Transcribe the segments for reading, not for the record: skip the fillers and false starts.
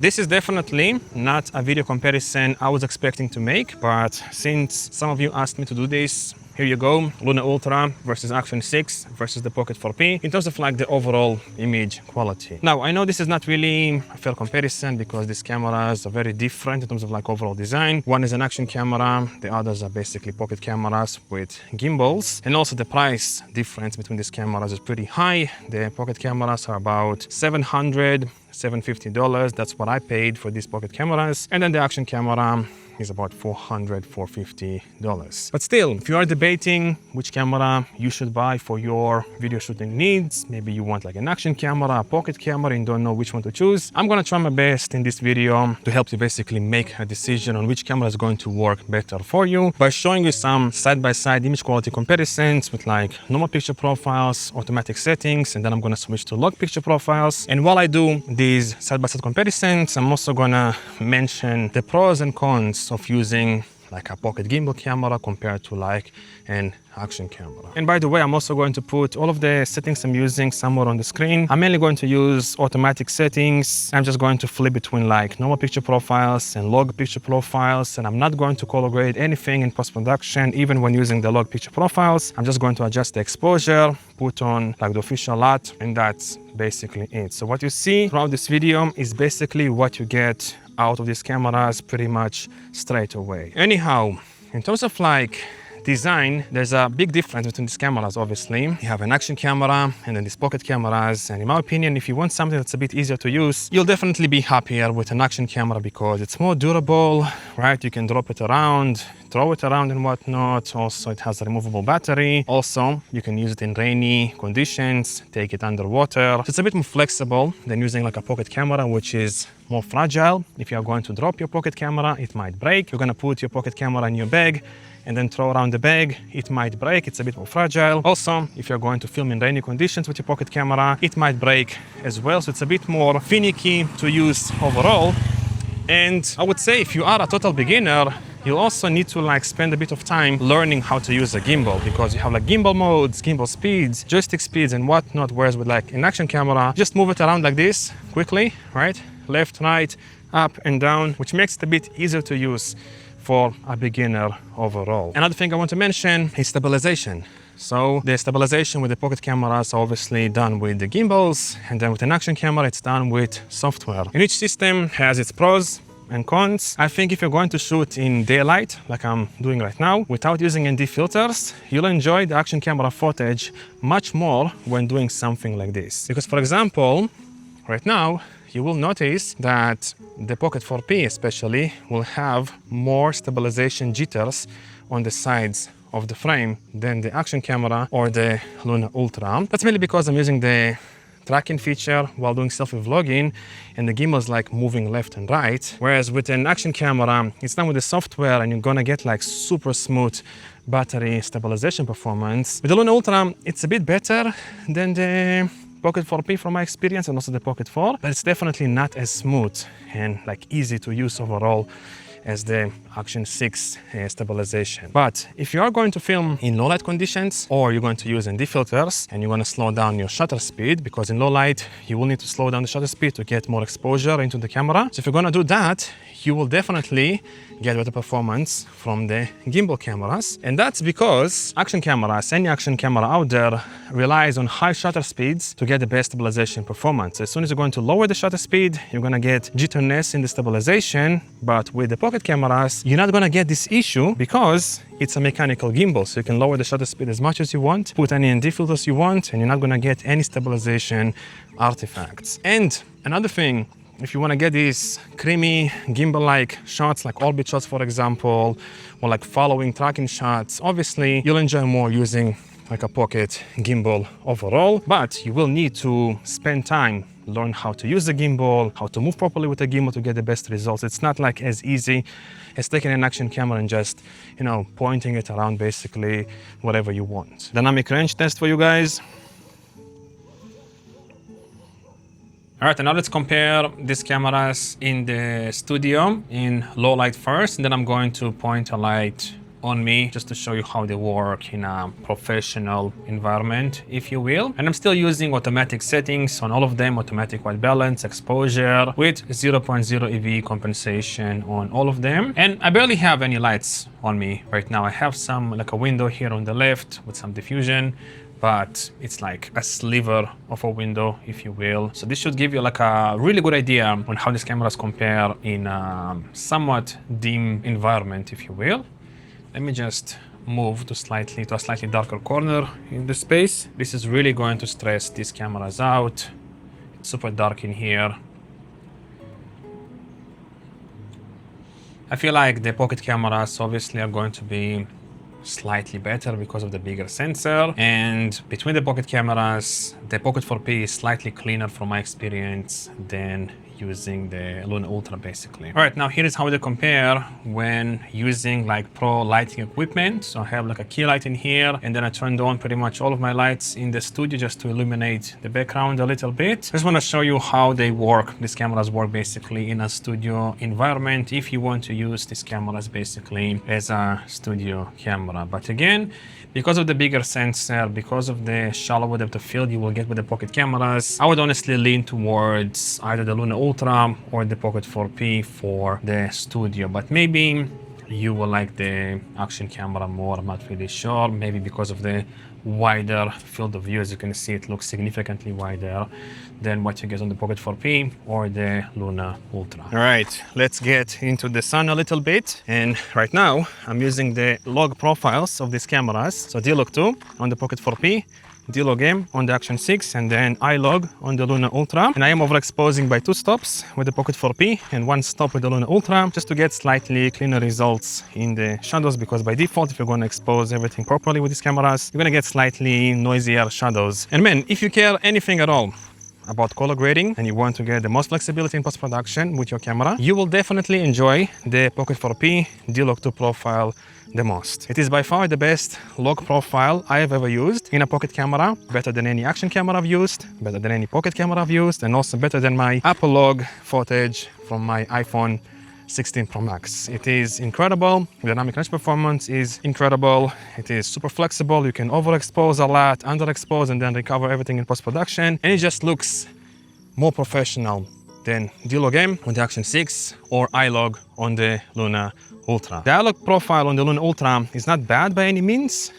This is definitely not a video comparison I was expecting to make, but since some of you asked me to do this, here you go. Luna Ultra versus Action 6 versus the Pocket 4P in terms of like the overall image quality. Now, I know this is not really a fair comparison because these cameras are very different in terms of like overall design. One is an action camera, the others are basically pocket cameras with gimbals. And also the price difference between these cameras is pretty high. The pocket cameras are about $750. That's what I paid for these pocket cameras. And then the action camera is about $450. But still, if you are debating which camera you should buy for your video shooting needs, maybe you want like an action camera, a pocket camera, and don't know which one to choose, I'm gonna try my best in this video to help you basically make a decision on which camera is going to work better for you by showing you some side-by-side image quality comparisons with like normal picture profiles, automatic settings, and then I'm gonna switch to log picture profiles. And while I do these side-by-side comparisons, I'm also gonna mention the pros and cons of using like a pocket gimbal camera compared to like an action camera. And by the way, I'm also going to put all of the settings I'm using somewhere on the screen. I'm mainly going to use automatic settings. I'm just going to flip between like normal picture profiles and log picture profiles, and I'm not going to color grade anything in post-production, even when using the log picture profiles. I'm just going to adjust the exposure, put on like the official LUT, and that's basically it. So what you see throughout this video is basically what you get out of these cameras pretty much straight away. Anyhow, in terms of like design, there's a big difference between these cameras. Obviously, you have an action camera and then these pocket cameras, and in my opinion, if you want something that's a bit easier to use, you'll definitely be happier with an action camera because it's more durable, right? You can drop it around, throw it around and whatnot. Also, it has a removable battery. Also, you can use it in rainy conditions, take it underwater. So it's a bit more flexible than using like a pocket camera, which is more fragile. If you are going to drop your pocket camera, it might break. You're gonna put your pocket camera in your bag and then throw around the bag, it might break. It's a bit more fragile. Also, if you're going to film in rainy conditions with your pocket camera, it might break as well. So it's a bit more finicky to use overall. And I would say if you are a total beginner, you'll also need to like spend a bit of time learning how to use a gimbal, because you have like gimbal modes, gimbal speeds, joystick speeds and whatnot. Whereas with like an action camera, just move it around like this quickly, right? Left, right, up and down, which makes it a bit easier to use for a beginner overall. Another thing I want to mention is stabilization. So the stabilization with the pocket cameras is obviously done with the gimbals, and then with an action camera, it's done with software. And each system has its pros and cons. I think if you're going to shoot in daylight, like I'm doing right now, without using ND filters, you'll enjoy the action camera footage much more when doing something like this. Because for example, right now, you will notice that the Pocket 4P especially will have more stabilization jitters on the sides of the frame than the action camera or the Luna Ultra. That's mainly because I'm using the tracking feature while doing selfie vlogging, and the gimbal is like moving left and right. Whereas with an action camera, it's done with the software and you're gonna get like super smooth battery stabilization performance. With the Luna Ultra, it's a bit better than the Pocket 4P from my experience, and also the Pocket 4, but it's definitely not as smooth and like easy to use overall as the Action 6 stabilization. But if you are going to film in low light conditions, or you're going to use ND filters and you want to slow down your shutter speed, because in low light you will need to slow down the shutter speed to get more exposure into the camera. So if you're going to do that, you will definitely get better performance from the gimbal cameras. And that's because action cameras, any action camera out there, relies on high shutter speeds to get the best stabilization performance. As soon as you're going to lower the shutter speed, you're going to get jitteriness in the stabilization. But with the pocket cameras, you're not going to get this issue because it's a mechanical gimbal. So you can lower the shutter speed as much as you want, put any ND filters you want, and you're not going to get any stabilization artifacts. And another thing, if you want to get these creamy gimbal-like shots, like orbit shots, for example, or like following tracking shots, obviously you'll enjoy more using like a pocket gimbal overall, but you will need to spend time, learn how to use the gimbal, how to move properly with the gimbal to get the best results. It's not like as easy as taking an action camera and just, you know, pointing it around basically whatever you want. Dynamic range test for you guys. All right, and now let's compare these cameras in the studio in low light first, and then I'm going to point a light on me just to show you how they work in a professional environment, if you will. And I'm still using automatic settings on all of them, automatic white balance, exposure with 0.0 EV compensation on all of them. And I barely have any lights on me right now. I have some, like a window here on the left with some diffusion, but it's like a sliver of a window, if you will. So this should give you like a really good idea on how these cameras compare in a somewhat dim environment, if you will. Let me just move to a slightly darker corner in the space. This is really going to stress these cameras out. It's super dark in here. I feel like the pocket cameras obviously are going to be slightly better because of the bigger sensor, and between the pocket cameras, the Pocket 4P is slightly cleaner from my experience than using the Luna Ultra basically. All right, now here is how they compare when using like pro lighting equipment. So I have like a key light in here, and then I turned on pretty much all of my lights in the studio just to illuminate the background a little bit. I just want to show you how they work. These cameras work basically in a studio environment if you want to use these cameras basically as a studio camera. But again, because of the bigger sensor, because of the shallower depth of field you will get with the pocket cameras, I would honestly lean towards either the Luna Ultra or the Pocket 4P for the studio. But maybe you will like the action camera more, I'm not really sure. Maybe because of the wider field of view. As you can see, it looks significantly wider than what you get on the Pocket 4P or the Luna Ultra. All right, let's get into the sun a little bit. And right now I'm using the log profiles of these cameras. So D-Log 2 on the Pocket 4P, D-Log M on the Action 6, and then I-Log on the Luna Ultra. And I am overexposing by 2 stops with the Pocket 4P and 1 stop with the Luna Ultra, just to get slightly cleaner results in the shadows, because by default, if you're going to expose everything properly with these cameras, you're going to get slightly noisier shadows. And man, if you care anything at all about color grading and you want to get the most flexibility in post-production with your camera, you will definitely enjoy the Pocket 4P D-Log 2 profile the most. It is by far the best log profile I have ever used in a pocket camera, better than any action camera I've used, better than any pocket camera I've used, and also better than my Apple log footage from my iPhone 16 Pro Max. It is incredible. The dynamic range performance is incredible. It is super flexible. You can overexpose a lot, underexpose, and then recover everything in post-production. And it just looks more professional than D-Log M on the Action 6 or I-Log on the Luna Ultra. The I-Log profile on the Luna Ultra is not bad by any means.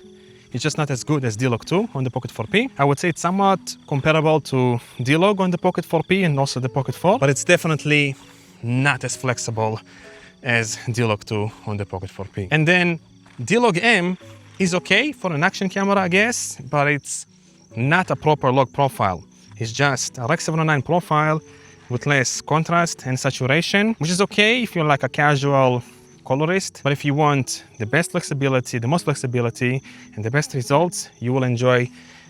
It's just not as good as D-Log 2 on the Pocket 4P. I would say it's somewhat comparable to D-Log on the Pocket 4P and also the Pocket 4, but it's definitely not as flexible as D-Log 2 on the Pocket 4P. And then D-Log M is okay for an action camera, I guess, but it's not a proper log profile. It's just a Rec 709 profile with less contrast and saturation, which is okay if you're like a casual colorist. But if you want the best flexibility, the most flexibility, and the best results, you will enjoy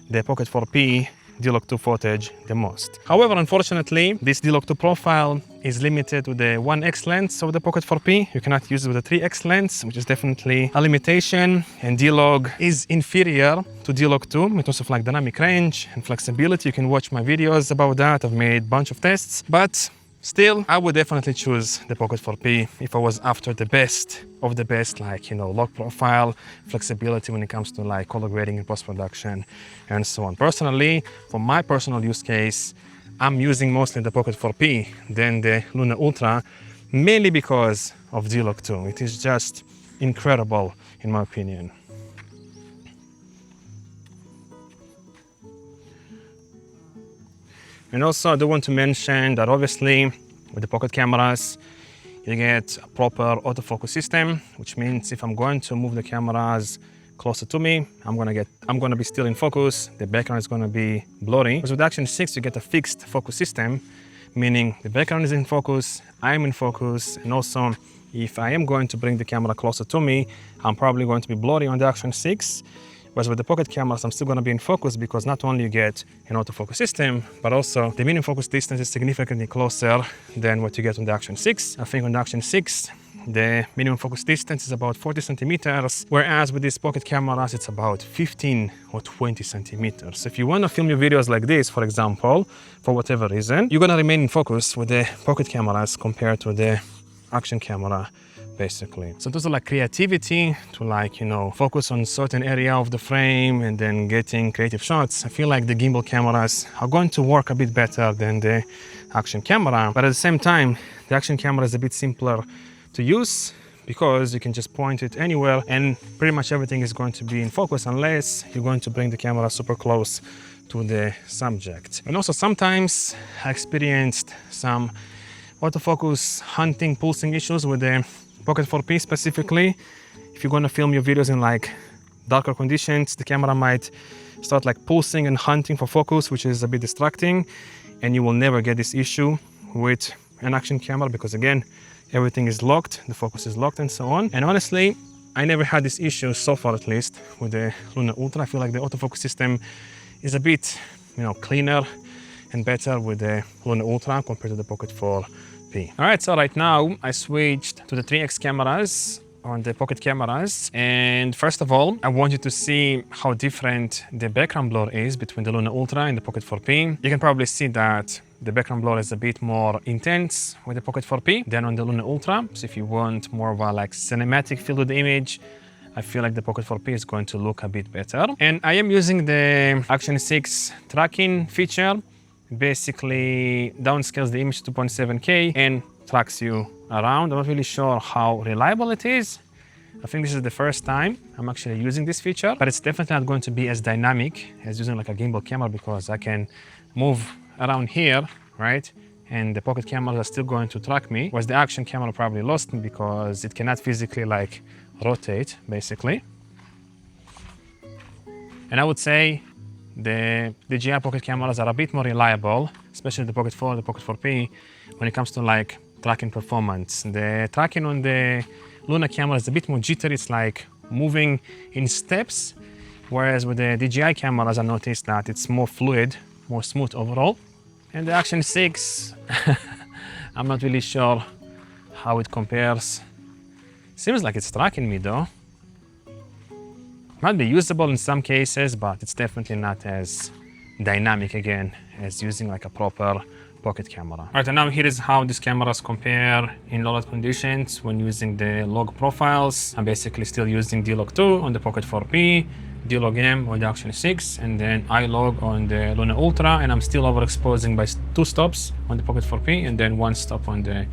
the Pocket 4P D-Log 2 footage the most. However, unfortunately, this D-Log 2 profile is limited to the 1x lens of the Pocket 4P. You cannot use it with the 3x lens, which is definitely a limitation. And D-Log is inferior to D-Log 2 in terms of like dynamic range and flexibility. You can watch my videos about that. I've made a bunch of tests, but still, I would definitely choose the Pocket 4P if I was after the best of the best, like, you know, log profile, flexibility when it comes to like color grading and post-production and so on. Personally, for my personal use case, I'm using mostly the Pocket 4P than the Luna Ultra, mainly because of D-Log 2. It is just incredible in my opinion. And also I do want to mention that obviously with the pocket cameras, you get a proper autofocus system, which means if I'm going to move the cameras closer to me, I'm gonna be still in focus. The background is gonna be blurry. Because with the Action 6, you get a fixed focus system, meaning the background is in focus, I'm in focus, and also if I am going to bring the camera closer to me, I'm probably going to be blurry on the Action 6. Whereas with the pocket cameras, I'm still going to be in focus because not only you get an autofocus system, but also the minimum focus distance is significantly closer than what you get on the Action 6. I think on the Action 6, the minimum focus distance is about 40 centimeters, whereas with these pocket cameras, it's about 15 or 20 centimeters. So if you want to film your videos like this, for example, for whatever reason, you're going to remain in focus with the pocket cameras compared to the action camera basically. So those are like creativity to like, you know, focus on certain area of the frame and then getting creative shots. I feel like the gimbal cameras are going to work a bit better than the action camera. But at the same time, the action camera is a bit simpler to use because you can just point it anywhere and pretty much everything is going to be in focus unless you're going to bring the camera super close to the subject. And also sometimes I experienced some autofocus hunting, pulsing issues with the Pocket 4P specifically. If you're going to film your videos in like darker conditions, the camera might start like pulsing and hunting for focus, which is a bit distracting, and you will never get this issue with an action camera because again, everything is locked, the focus is locked and so on. And honestly, I never had this issue so far, at least with the Luna Ultra. I feel like the autofocus system is a bit, you know, cleaner and better with the Luna Ultra compared to the Pocket 4P. All right, so right now I switched to the 3x cameras on the pocket cameras. And first of all, I want you to see how different the background blur is between the Luna Ultra and the Pocket 4P. You can probably see that the background blur is a bit more intense with the Pocket 4P than on the Luna Ultra. So if you want more of a like cinematic feel with the image, I feel like the Pocket 4P is going to look a bit better. And I am using the Action 6 tracking feature. Basically downscales the image to 2.7K and tracks you around. I'm not really sure how reliable it is. I think this is the first time I'm actually using this feature, but it's definitely not going to be as dynamic as using like a gimbal camera because I can move around here, right? And the pocket cameras are still going to track me, whereas the action camera probably lost me because it cannot physically like rotate, basically. And I would say the DJI pocket cameras are a bit more reliable, especially the Pocket 4, the Pocket 4P, when it comes to like tracking performance. The tracking on the Luna camera is a bit more jittery. It's like moving in steps, whereas with the DJI cameras, I noticed that it's more fluid, more smooth overall. And the Action 6, I'm not really sure how it compares. Seems like it's tracking me though. Might be usable in some cases, but it's definitely not as dynamic again as using like a proper pocket camera. All right, and now here is how these cameras compare in low light conditions when using the log profiles. I'm basically still using D-Log 2 on the Pocket 4P, D-Log M on the Action 6, and then I-Log on the Luna Ultra, and I'm still overexposing by 2 stops on the Pocket 4P and then 1 stop on the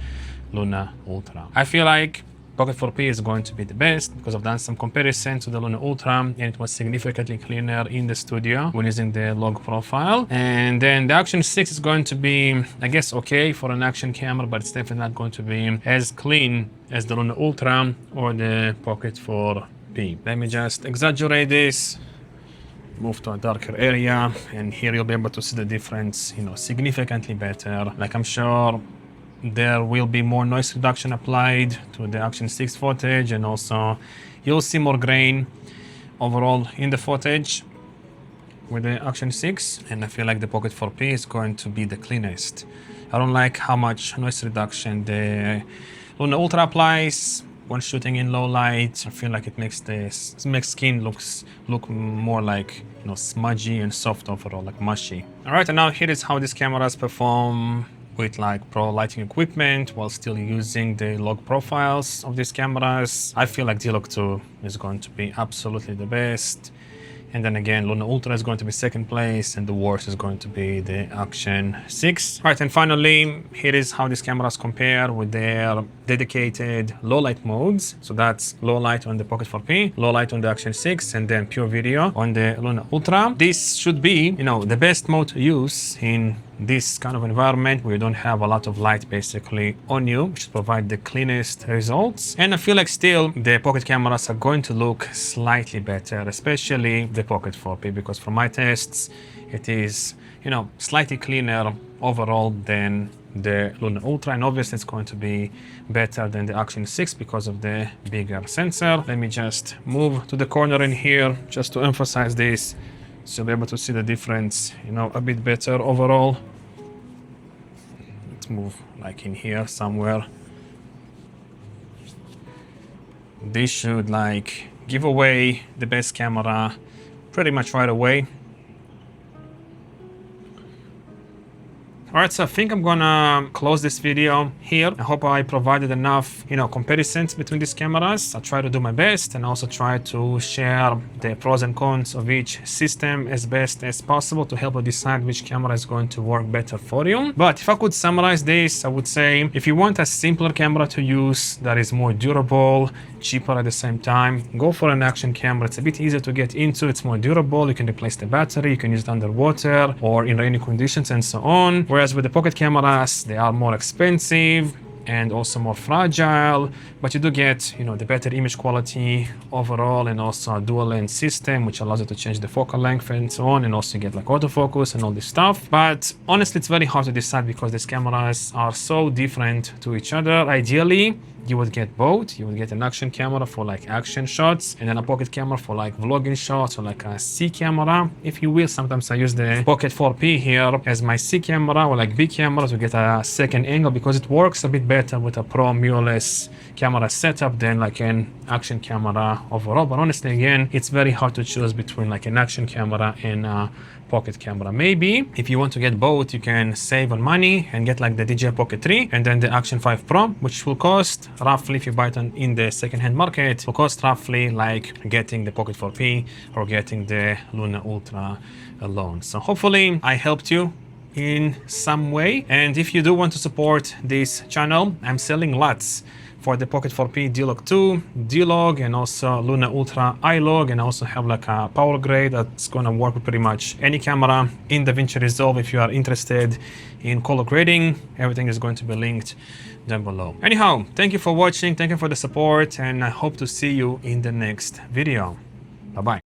Luna Ultra. I feel like Pocket 4P is going to be the best because I've done some comparison to the Luna Ultra and it was significantly cleaner in the studio when using the log profile. And then the Action 6 is going to be, I guess, okay for an action camera, but it's definitely not going to be as clean as the Luna Ultra or the Pocket 4P. Let me just exaggerate this, move to a darker area, and here you'll be able to see the difference, you know, significantly better. Like I'm sure there will be more noise reduction applied to the Action 6 footage, and also you'll see more grain overall in the footage with the Action 6, and I feel like the Pocket 4P is going to be the cleanest. I don't like how much noise reduction the Luna Ultra applies when shooting in low light. I feel like it makes skin look more like, you know, smudgy and soft overall, like mushy. All right, and now here is how these cameras perform with like pro lighting equipment while still using the log profiles of these cameras. I feel like D-Log 2 is going to be absolutely the best. And then again, Luna Ultra is going to be second place, and the worst is going to be the Action 6. All right, and finally, here is how these cameras compare with their dedicated low light modes. So that's low light on the Pocket 4P, low light on the Action 6, and then pure video on the Luna Ultra. This should be, you know, the best mode to use in this kind of environment where you don't have a lot of light basically on you, which provide the cleanest results. And I feel like still the pocket cameras are going to look slightly better, especially the Pocket 4P, because from my tests it is, you know, slightly cleaner overall than the Luna Ultra, and obviously it's going to be better than the Action 6 because of the bigger sensor. Let me just move to the corner in here just to emphasize this, so you'll be able to see the difference, you know, a bit better overall. Let's move like in here somewhere. This should like give away the best camera pretty much right away. All All right, so I think I'm gonna close this video here. I hope I provided enough, comparisons between these cameras. I'll try to do my best and also try to share the pros and cons of each system as best as possible to help you decide which camera is going to work better for you. But if I could summarize this, I would say if you want a simpler camera to use that is more durable, cheaper at the same time, go for an action camera. It's a bit easier to get into, it's more durable, you can replace the battery, you can use it underwater or in rainy conditions and so on. Whereas with the pocket cameras, they are more expensive and also more fragile, but you do get, the better image quality overall, and also a dual lens system, which allows you to change the focal length and so on, and also get like autofocus and all this stuff. But honestly, it's very hard to decide because these cameras are so different to each other. Ideally, you would get both. You would get an action camera for like action shots and then a pocket camera for like vlogging shots or like a C camera, if you will. Sometimes I use the Pocket 4P here as my C camera or like B camera to get a second angle because it works a bit better with a pro mirrorless camera setup than like an action camera overall. But honestly, again, it's very hard to choose between like an action camera and a pocket camera. Maybe if you want to get both, you can save on money and get like the DJI Pocket 3 and then the Action 5 Pro, which will cost roughly, if you buy it in the second-hand market, will cost roughly like getting the Pocket 4P or getting the Luna Ultra alone. So hopefully I helped you in some way. And if you do want to support this channel, I'm selling lots for the Pocket 4P D-Log 2, D-Log, and also Luna Ultra I-Log, and I also have like a power grade that's gonna work with pretty much any camera in DaVinci Resolve. If you are interested in color grading, everything is going to be linked down below. Anyhow, thank you for watching, thank you for the support, and I hope to see you in the next video. Bye-bye.